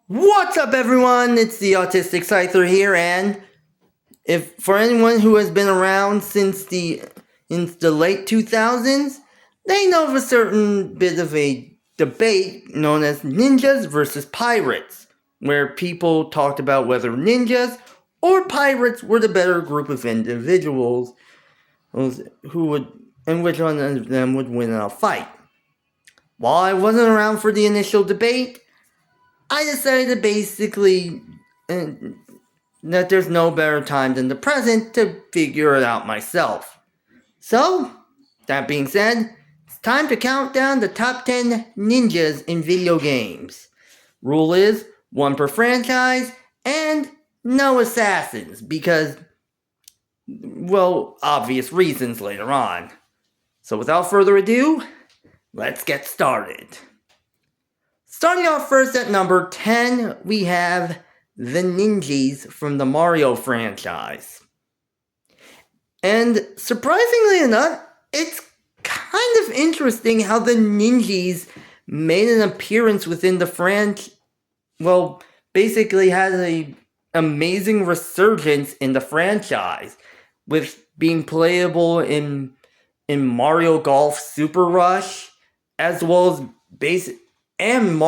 What's up, everyone? It's the Autistic Scyther here, and if for anyone who has been around since the late 2000s, they know of a certain bit of a debate known as ninjas versus pirates, where people talked about whether ninjas or pirates were the better group of individuals and which one of them would win in a fight. While I wasn't around for the initial debate, I decided to basically that there's no better time than the present to figure it out myself. So, that being said, it's time to count down the top 10 ninjas in video games. Rule is 1 per franchise and no assassins because, well, obvious reasons later on. So without further ado, let's get started. Starting off first at number 10, we have the ninjas from the Mario franchise. And surprisingly enough, it's kind of interesting how the ninjas made an appearance within the franchise. Well, basically had an amazing resurgence in the franchise, with being playable in Mario Golf Super Rush, as well as and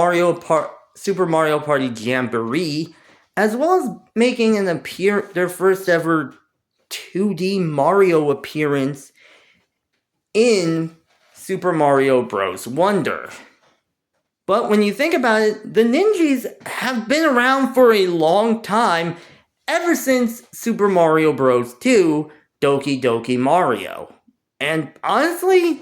Super Mario Party Jamboree, as well as making their first ever 2D Mario appearance in Super Mario Bros. Wonder. But when you think about it, the ninjas have been around for a long time, ever since Super Mario Bros. 2, Doki Doki Mario. And honestly,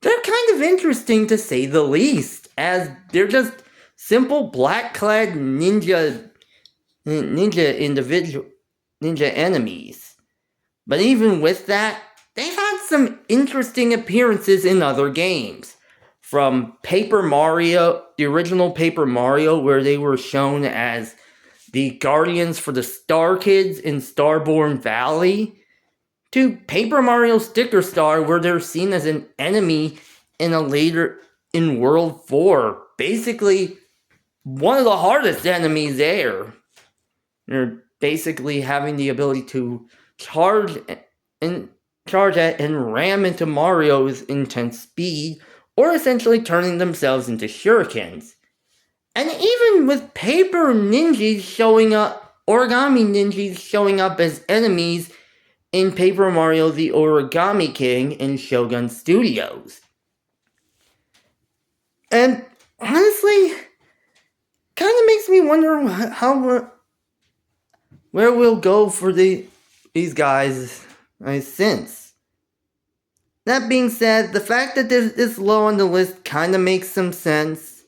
they're kind of interesting to say the least, as they're just simple black-clad ninja enemies. But even with that, they've had some interesting appearances in other games. From Paper Mario, the original Paper Mario, where they were shown as the guardians for the Star Kids in Starborn Valley, to Paper Mario Sticker Star, where they're seen as an enemy in World 4. Basically, one of the hardest enemies there. They're basically having the ability to charge at and ram into Mario with intense speed, or essentially turning themselves into shurikens. And even with origami ninjas showing up as enemies in Paper Mario the Origami King in Shogun Studios. And honestly, kind of makes me wonder where we'll go for these guys since. That being said, the fact that they're this low on the list kind of makes some sense.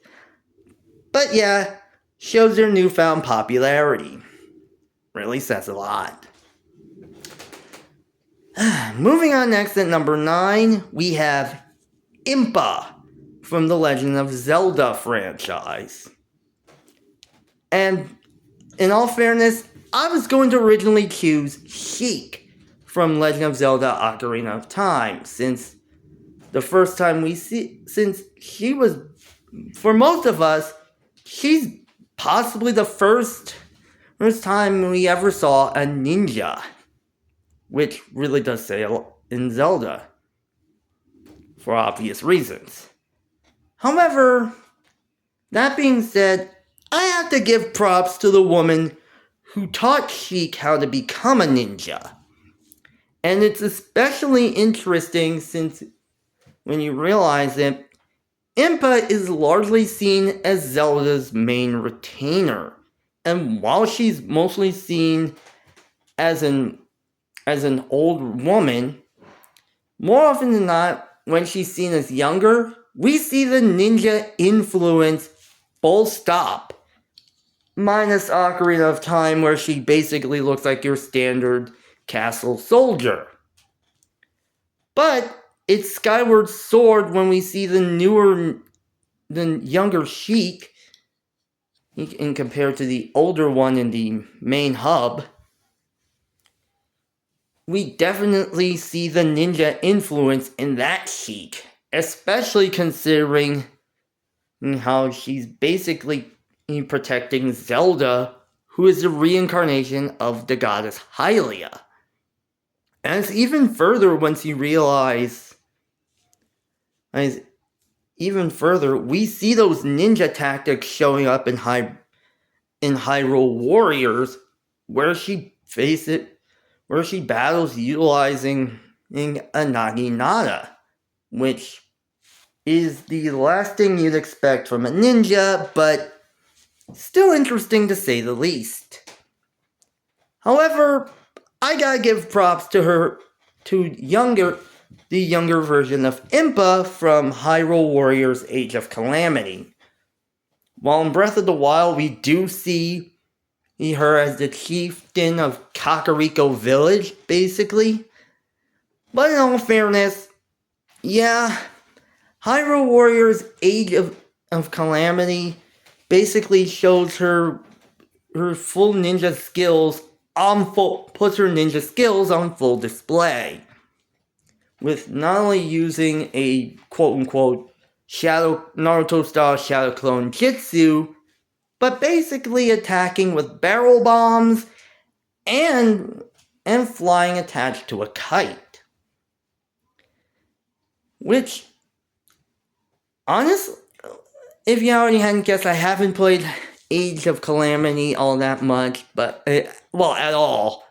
But yeah, shows their newfound popularity. Really says a lot. Moving on next at number 9, we have Impa from the Legend of Zelda franchise. And in all fairness, I was going to originally choose Sheik from Legend of Zelda Ocarina of Time, since she was, for most of us, she's possibly the first time we ever saw a ninja, which really does say a lot in Zelda, for obvious reasons. However, that being said, I have to give props to the woman who taught Sheik how to become a ninja. And it's especially interesting since when you realize that Impa is largely seen as Zelda's main retainer. And while she's mostly seen as an old woman, more often than not, when she's seen as younger, we see the ninja influence full stop. Minus Ocarina of Time, where she basically looks like your standard castle soldier. But it's Skyward Sword when we see the younger Sheik, in compared to the older one in the main hub. We definitely see the ninja influence in that Sheik, especially considering how she's basically protecting Zelda, who is the reincarnation of the goddess Hylia. And it's even further once you realize, even further, we see those ninja tactics showing up in Hyrule Warriors, where she battles utilizing a naginata, which is the last thing you'd expect from a ninja, but still interesting to say the least. However, I gotta give props to the younger version of Impa from Hyrule Warriors Age of Calamity. While in Breath of the Wild we do see her as the chieftain of Kakariko Village, basically. But in all fairness, yeah, Hyrule Warriors Age of Calamity basically shows her full ninja skills puts her ninja skills on full display. With not only using a quote-unquote Naruto-style Shadow Clone Jutsu, but basically attacking with barrel bombs and flying attached to a kite. Which, honestly, if you already hadn't guessed, I haven't played Age of Calamity all that much, but, at all.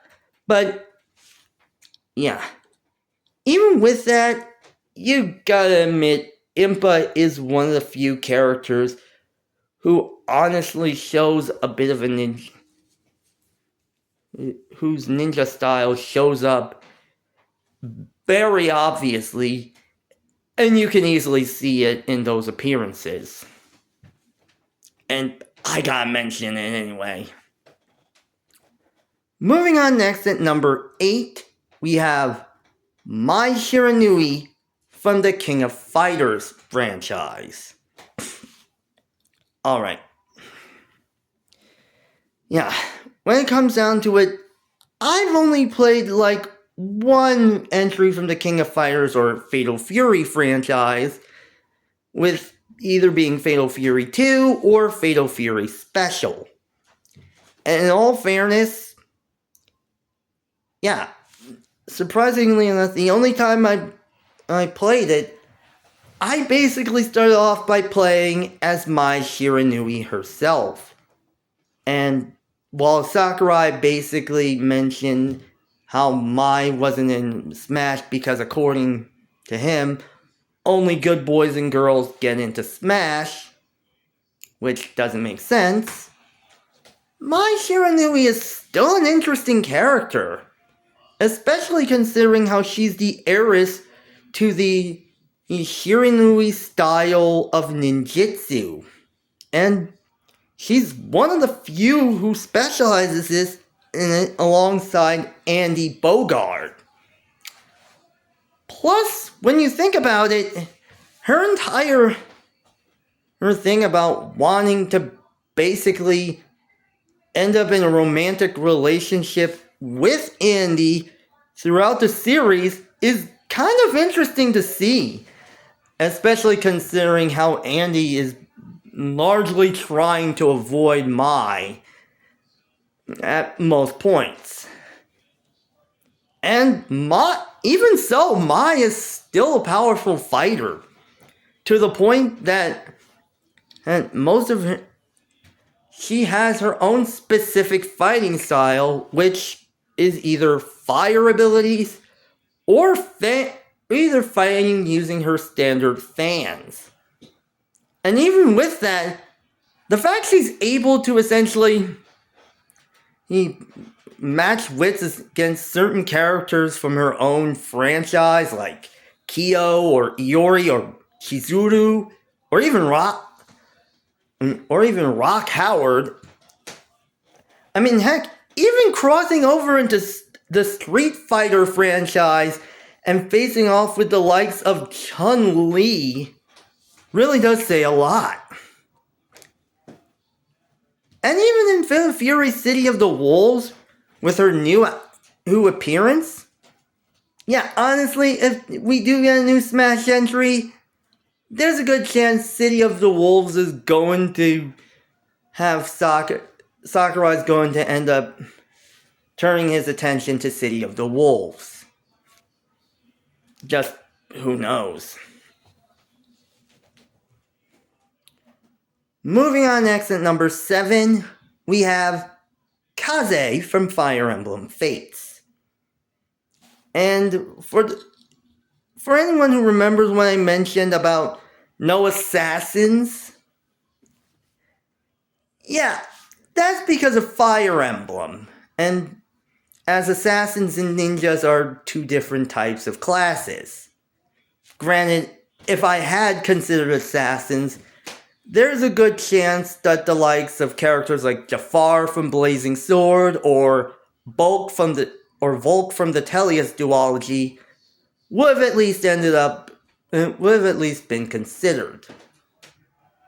But, yeah. Even with that, you gotta admit, Impa is one of the few characters who honestly shows a bit of a ninja, whose ninja style shows up very obviously, and you can easily see it in those appearances. And I gotta mention it anyway. Moving on next at number 8, we have Mai Shiranui from the King of Fighters franchise. Alright. Yeah, when it comes down to it, I've only played like one entry from the King of Fighters or Fatal Fury franchise, with either being Fatal Fury 2 or Fatal Fury Special. And in all fairness, yeah, surprisingly enough, the only time I played it, I basically started off by playing as Mai Shiranui herself. And while Sakurai basically mentioned how Mai wasn't in Smash because according to him, only good boys and girls get into Smash, which doesn't make sense, Mai Shiranui is still an interesting character. Especially considering how she's the heiress to the Shiranui style of ninjutsu. And she's one of the few who specializes in it alongside Andy Bogard. Plus, when you think about it, her thing about wanting to basically end up in a romantic relationship with Andy throughout the series is kind of interesting to see, especially considering how Andy is largely trying to avoid Mai at most points. And even so, Mai is still a powerful fighter, to the point that she has her own specific fighting style, which is either fire abilities or either fighting using her standard fans. And even with that, the fact she's able to essentially match wits against certain characters from her own franchise, like Kyo or Iori or Chizuru, or even Rock Howard. I mean, heck, even crossing over into the Street Fighter franchise and facing off with the likes of Chun-Li really does say a lot. And even in Fatal Fury City of the Wolves, with her new appearance, yeah, honestly, if we do get a new Smash entry, there's a good chance City of the Wolves is going to have Sakurai's going to end up turning his attention to City of the Wolves. Just who knows. Moving on next at number 7, we have Kaze from Fire Emblem Fates. And for anyone who remembers when I mentioned about no assassins, yeah, that's because of Fire Emblem. And as assassins and ninjas are two different types of classes. Granted, if I had considered assassins, there's a good chance that the likes of characters like Jafar from Blazing Sword or Volk from the Tellius duology would have at least been considered.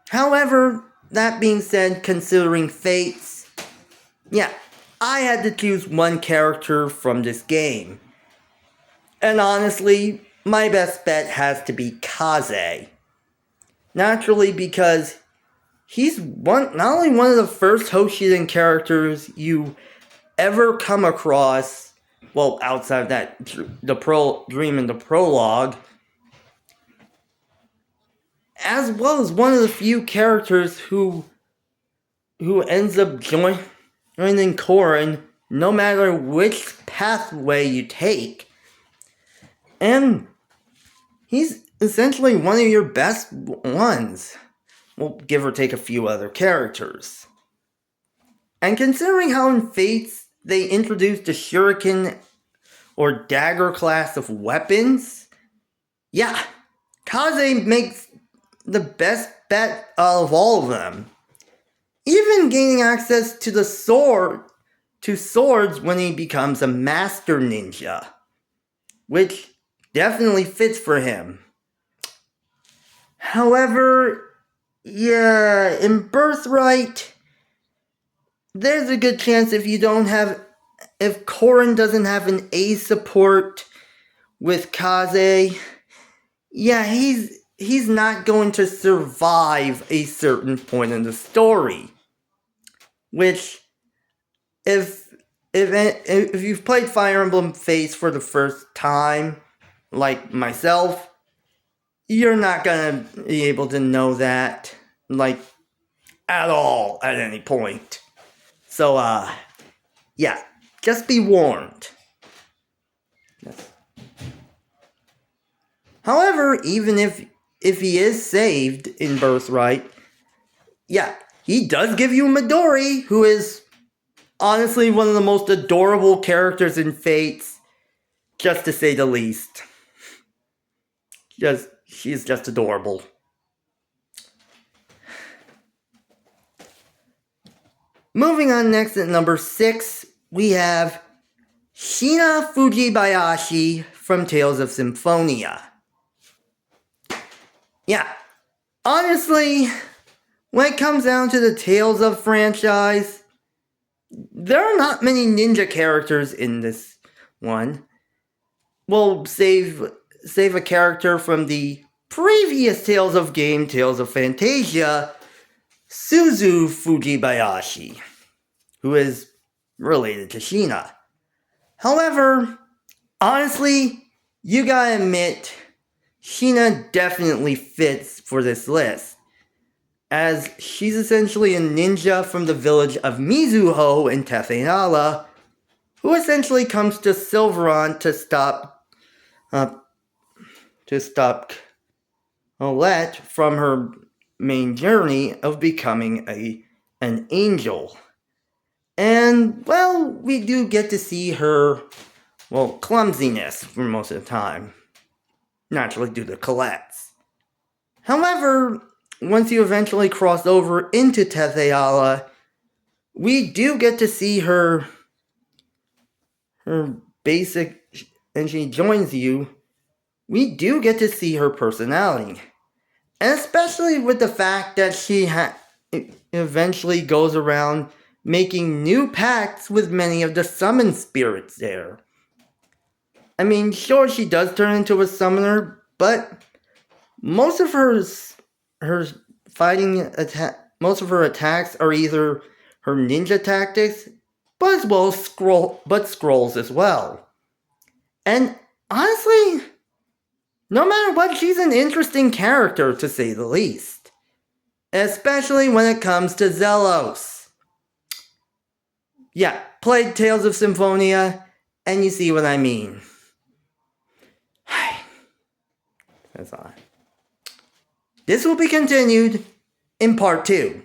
However, that being said, considering Fates, yeah, I had to choose one character from this game. And honestly, my best bet has to be Kaze. Naturally, because he's not only one of the first Hoshiden characters you ever come across, well, outside of that, dream in the prologue, as well as one of the few characters who ends up joining Corrin no matter which pathway you take. And he's essentially one of your best ones. Well, give or take a few other characters. And considering how in Fates they introduced the shuriken or dagger class of weapons, yeah, Kaze makes the best bet of all of them. Even gaining access to swords when he becomes a master ninja, which definitely fits for him. However, yeah, in Birthright, there's a good chance if Corrin doesn't have an A support with Kaze, yeah, he's not going to survive a certain point in the story. Which, if you've played Fire Emblem Fates for the first time, like myself, you're not gonna be able to know that, like, at all at any point. So, yeah, just be warned. Yes. However, even if he is saved in Birthright, yeah, he does give you Midori, who is honestly one of the most adorable characters in Fates, just to say the least. She's just adorable. Moving on next at number 6, we have Shina Fujibayashi from Tales of Symphonia. Yeah, honestly, when it comes down to the Tales of franchise, there are not many ninja characters in this one. Well, save a character from the previous Tales of game, Tales of Fantasia, Suzu Fujibayashi, who is related to Shina. However, honestly, you gotta admit, Shina definitely fits for this list, as she's essentially a ninja from the village of Mizuho in Tefenala, who essentially comes to Silveron to stop Colette from her main journey of becoming an angel. And, well, we do get to see her, clumsiness for most of the time, naturally due to Colette's. However, once you eventually cross over into Tefeala, we do get to see her basic, and she joins you, we do get to see her personality. And especially with the fact that she eventually goes around making new pacts with many of the summon spirits there. I mean, sure, she does turn into a summoner, but most of her fighting most of her attacks are either her ninja tactics, but as well as scrolls as well. And honestly, no matter what, she's an interesting character to say the least. Especially when it comes to Zelos. Yeah, played Tales of Symphonia, and you see what I mean. That's all. This will be continued in part 2.